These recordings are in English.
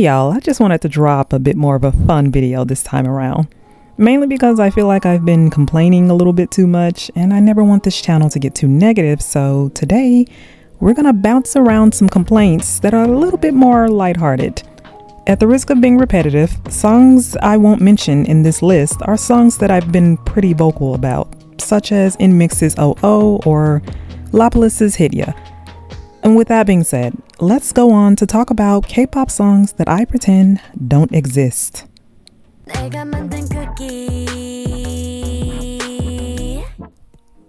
y'all, I just wanted to drop a bit more of a fun video this time around. Mainly because I feel like I've been complaining a little bit too much and I never want this channel to get too negative, so today we're gonna bounce around some complaints that are a little bit more lighthearted. At the risk of being repetitive, songs I won't mention in this list are songs that I've been pretty vocal about, such as NMIXX's Oh or Lapalis's Hit Ya. And with that being said, let's go on to talk about K-pop songs that I pretend don't exist.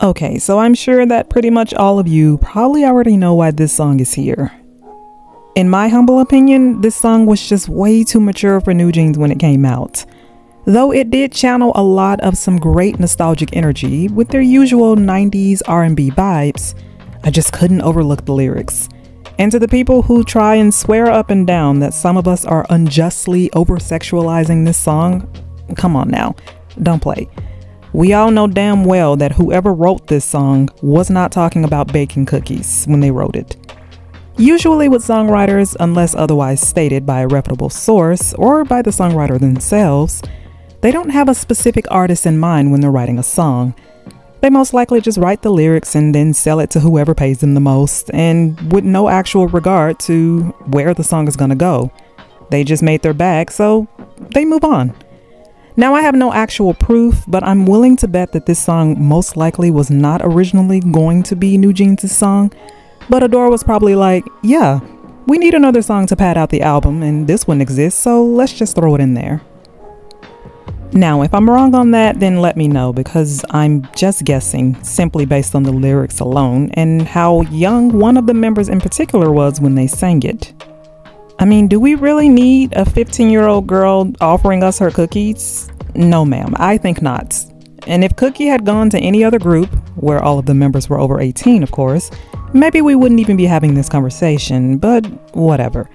Okay, so I'm sure that pretty much all of you probably already know why this song is here. In my humble opinion, this song was just way too mature for New Jeans when it came out. Though it did channel a lot of some great nostalgic energy with their usual 90s R&B vibes, I just couldn't overlook the lyrics. And to the people who try and swear up and down that some of us are unjustly over-sexualizing this song, come on now, don't play. We all know damn well that whoever wrote this song was not talking about baking cookies when they wrote it. Usually with songwriters, unless otherwise stated by a reputable source or by the songwriter themselves, they don't have a specific artist in mind when they're writing a song. They most likely just write the lyrics and then sell it to whoever pays them the most, and with no actual regard to where the song is gonna go. They just made their bag, so they move on. Now, I have no actual proof, but I'm willing to bet that this song most likely was not originally going to be New Jeans' song, but Adore was probably like, yeah, we need another song to pad out the album, and this one exists, so let's just throw it in there. Now, if I'm wrong on that, then let me know, because I'm just guessing simply based on the lyrics alone and how young one of the members in particular was when they sang it. I mean, do we really need a 15-year-old girl offering us her cookies? No, ma'am, I think not. And if Cookie had gone to any other group, where all of the members were over 18, of course, maybe we wouldn't even be having this conversation, but whatever.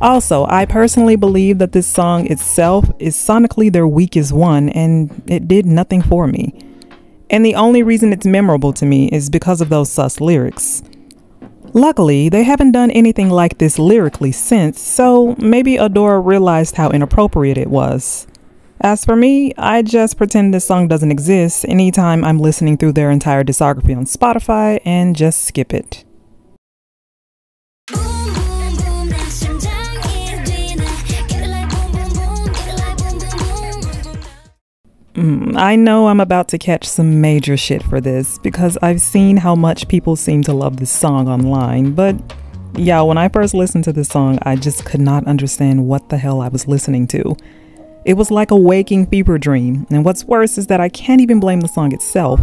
Also, I personally believe that this song itself is sonically their weakest one, and it did nothing for me. And the only reason it's memorable to me is because of those sus lyrics. Luckily, they haven't done anything like this lyrically since, so maybe Adore realized how inappropriate it was. As for me, I just pretend this song doesn't exist anytime I'm listening through their entire discography on Spotify and just skip it. I know I'm about to catch some major shit for this because I've seen how much people seem to love this song online, but yeah, when I first listened to this song, I just could not understand what the hell I was listening to. It was like a waking fever dream, and what's worse is that I can't even blame the song itself.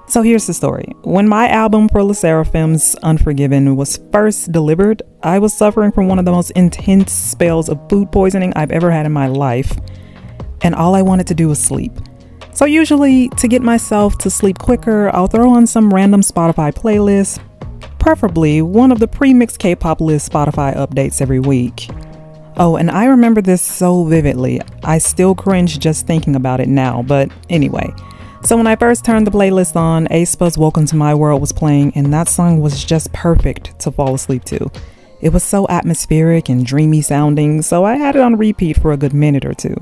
So here's the story. When my album for LE SSERAFIM's Unforgiven was first delivered, I was suffering from one of the most intense spells of food poisoning I've ever had in my life. And all I wanted to do was sleep. So usually, to get myself to sleep quicker, I'll throw on some random Spotify playlist, preferably one of the pre-mixed K-pop list Spotify updates every week. Oh, and I remember this so vividly. I still cringe just thinking about it now, but anyway. So when I first turned the playlist on, aespa's Welcome to My World was playing, and that song was just perfect to fall asleep to. It was so atmospheric and dreamy sounding, so I had it on repeat for a good minute or two.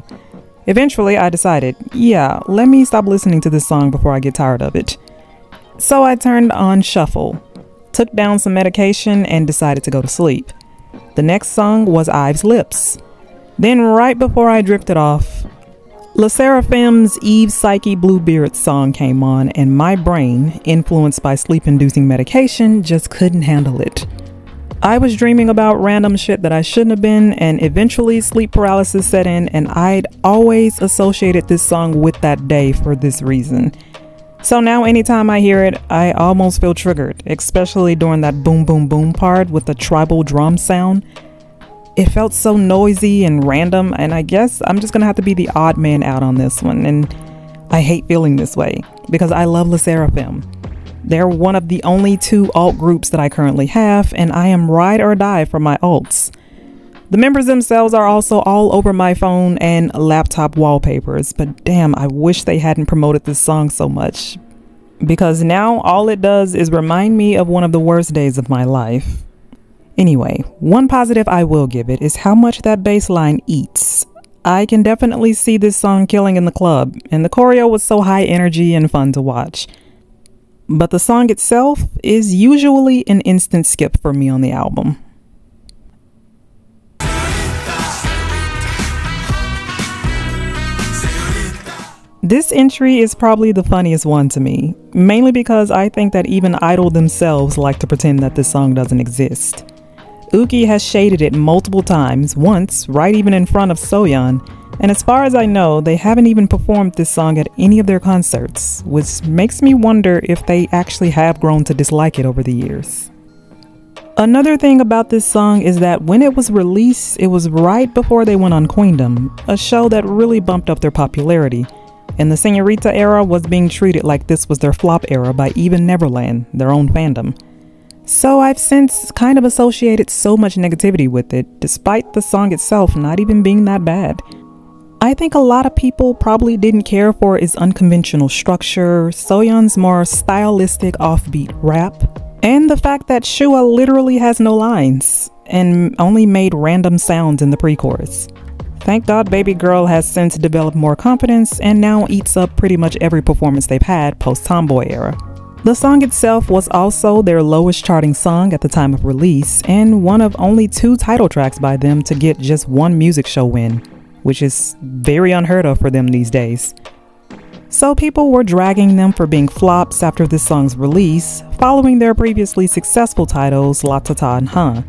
Eventually, I decided, yeah, let me stop listening to this song before I get tired of it. So I turned on shuffle, took down some medication, and decided to go to sleep. The next song was Ive's Lips. Then right before I drifted off, LE SSERAFIM's Eve Psyche Bluebeard song came on, and my brain, influenced by sleep-inducing medication, just couldn't handle it. I was dreaming about random shit that I shouldn't have been, and eventually sleep paralysis set in, and I'd always associated this song with that day for this reason. So now anytime I hear it, I almost feel triggered, especially during that boom boom boom part with the tribal drum sound. It felt so noisy and random, and I guess I'm just gonna have to be the odd man out on this one, and I hate feeling this way because I love LE SSERAFIM. They're one of the only two alt groups that I currently have, and I am ride or die for my alts. The members themselves are also all over my phone and laptop wallpapers, but damn, I wish they hadn't promoted this song so much, because now all it does is remind me of one of the worst days of my life. Anyway, one positive I will give it is how much that bass line eats. I can definitely see this song killing in the club, and the choreo was so high energy and fun to watch. But the song itself is usually an instant skip for me on the album. This entry is probably the funniest one to me, mainly because I think that even Idol themselves like to pretend that this song doesn't exist. Uki has shaded it multiple times, once right even in front of Soyeon, and as far as I know, they haven't even performed this song at any of their concerts, which makes me wonder if they actually have grown to dislike it over the years. Another thing about this song is that when it was released, it was right before they went on Queendom, a show that really bumped up their popularity. And the Señorita era was being treated like this was their flop era by even Neverland, their own fandom. So I've since kind of associated so much negativity with it, despite the song itself not even being that bad. I think a lot of people probably didn't care for its unconventional structure, Soyeon's more stylistic offbeat rap, and the fact that Shua literally has no lines and only made random sounds in the pre-chorus. Thank God Baby Girl has since developed more confidence and now eats up pretty much every performance they've had post-Tomboy era. The song itself was also their lowest charting song at the time of release and one of only 2 title tracks by them to get just 1 music show win, which is very unheard of for them these days. So people were dragging them for being flops after this song's release, following their previously successful titles La Ta Ta and Huh.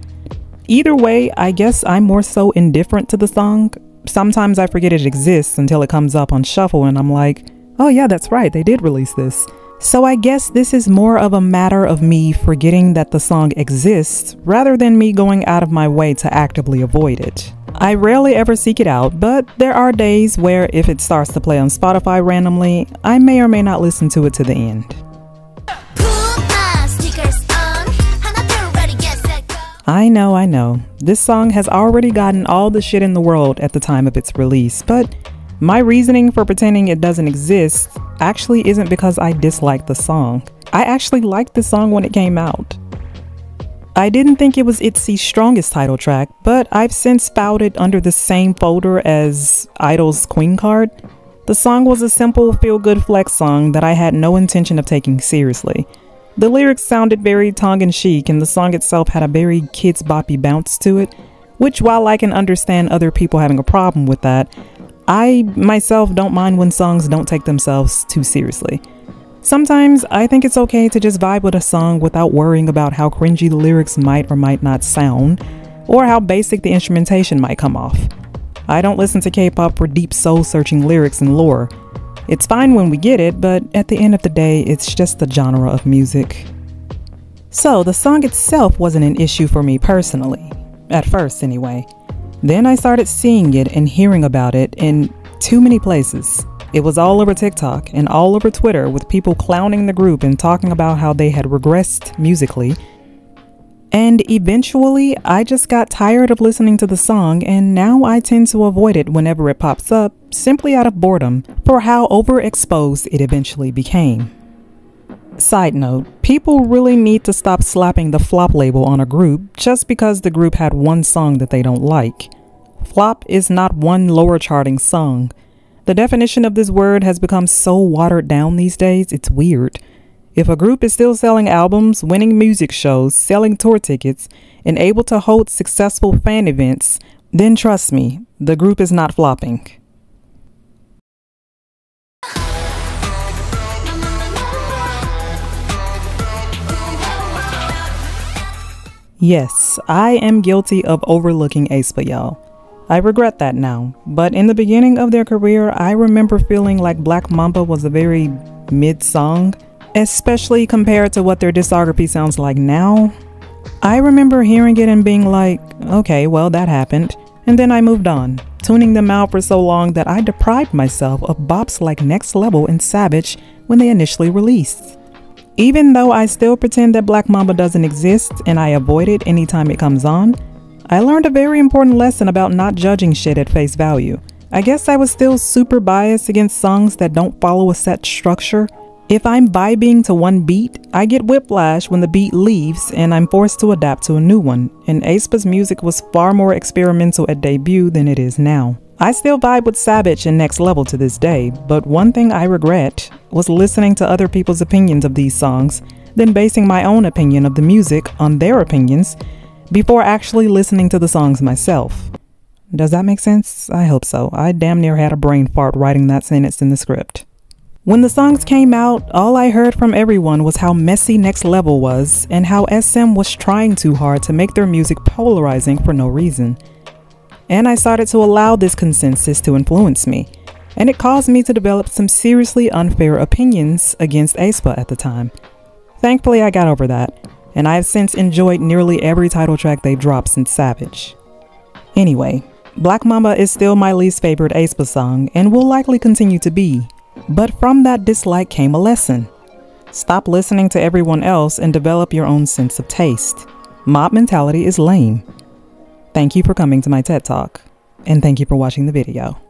Either way, I guess I'm more so indifferent to the song. Sometimes I forget it exists until it comes up on shuffle and I'm like, oh yeah, that's right, they did release this. So I guess this is more of a matter of me forgetting that the song exists rather than me going out of my way to actively avoid it. I rarely ever seek it out, but there are days where if it starts to play on Spotify randomly, I may or may not listen to it to the end. I know. This song has already gotten all the shit in the world at the time of its release, but my reasoning for pretending it doesn't exist actually isn't because I dislike the song. I actually liked the song when it came out. I didn't think it was ITZY's strongest title track, but I've since filed it under the same folder as Idol's Queen card. The song was a simple feel-good flex song that I had no intention of taking seriously. The lyrics sounded very tongue-in-cheek and the song itself had a very kids boppy bounce to it, which while I can understand other people having a problem with that, I myself don't mind when songs don't take themselves too seriously. Sometimes I think it's okay to just vibe with a song without worrying about how cringy the lyrics might or might not sound, or how basic the instrumentation might come off. I don't listen to K-pop for deep soul-searching lyrics and lore. It's fine when we get it, but at the end of the day, it's just the genre of music. So the song itself wasn't an issue for me personally, at first anyway. Then I started seeing it and hearing about it in too many places. It was all over TikTok and all over Twitter with people clowning the group and talking about how they had regressed musically. And eventually, I just got tired of listening to the song and now I tend to avoid it whenever it pops up, simply out of boredom for how overexposed it eventually became. Side note, people really need to stop slapping the flop label on a group just because the group had one song that they don't like. Flop is not one lower charting song. The definition of this word has become so watered down these days, it's weird. If a group is still selling albums, winning music shows, selling tour tickets, and able to hold successful fan events, then trust me, the group is not flopping. Yes, I am guilty of overlooking aespa, y'all. I regret that now, but in the beginning of their career, I remember feeling like Black Mamba was a very mid song, especially compared to what their discography sounds like now. I remember hearing it and being like, okay, well that happened, and then I moved on, tuning them out for so long that I deprived myself of bops like Next Level and Savage when they initially released. Even though I still pretend that Black Mamba doesn't exist and I avoid it anytime it comes on, I learned a very important lesson about not judging shit at face value. I guess I was still super biased against songs that don't follow a set structure, If I'm vibing to one beat, I get whiplash when the beat leaves and I'm forced to adapt to a new one, and aespa's music was far more experimental at debut than it is now. I still vibe with Savage and Next Level to this day, but one thing I regret was listening to other people's opinions of these songs, then basing my own opinion of the music on their opinions before actually listening to the songs myself. Does that make sense? I hope so. I damn near had a brain fart writing that sentence in the script. When the songs came out, all I heard from everyone was how messy Next Level was and how SM was trying too hard to make their music polarizing for no reason. And I started to allow this consensus to influence me, and it caused me to develop some seriously unfair opinions against aespa at the time. Thankfully, I got over that, and I have since enjoyed nearly every title track they've dropped since Savage. Anyway, Black Mamba is still my least favorite aespa song and will likely continue to be. But from that dislike came a lesson. Stop listening to everyone else and develop your own sense of taste. Mob mentality is lame. Thank you for coming to my TED Talk, and thank you for watching the video.